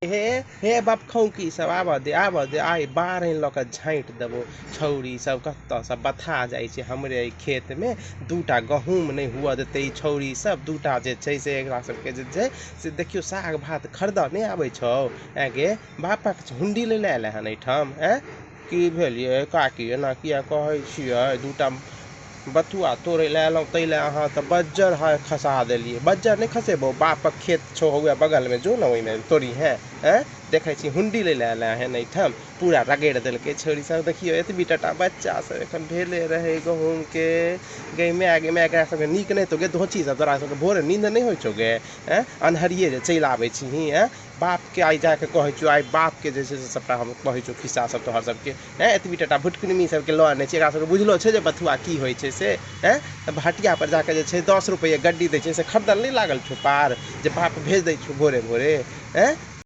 हे बाप खौकी सब आबऽ दे आइ बारह लऽ कऽ झाँटि देबो छौरी सब कतऽ सब बथा जाइ छै हमरे खेत में दूटा गहूँम नहीं हुआ देते ई छौरी सब दूटा जे छै से एकरा सबके जे छै से देखियो साग भात खरीदऽ नहीं आबै छौ गे बापक हुंडी ले आयल हन एहिठाम की भेल ये काकी एना किया कहै छियै दूटा बथुआ तोड़े ले एलहुँ तै ले अहाँ तऽ बज्जर खसा देलियै बज्जर नहीं खसेबो बापक खेत छौ हुए बगल में जो न ओहिमे तोड़ी हैं देखे छी हुंडी ले आयल हन एहिठाम पूरा रगड़ि देलकै छौरी सब देखियो एतबी टटा बच्चा सब एखन भेले रहे गहूँम के गे माय एकरा सबके नीक नहीं तो गे धोची सब तोरा सबके भोरे नींद नहीं होइ छौ गे अन्हरिये जे चलि आबै छी बाप के आई जाके कहै छौ आई बाप के जे छै से सबटा हम कहै छौ खिस्सा सब तोहर सबके एतबी टटा भुटकुनमी सबके लऽ आनै छी एकरा सबके बुझलो छै जे बथुआ की होइ छै से हटिया पर जाके जे छै 10 रुपये गड्डी दै छै से खरीदल नहीं लागल छौ पार जे बाप भेज दै छौ भोरे भोरे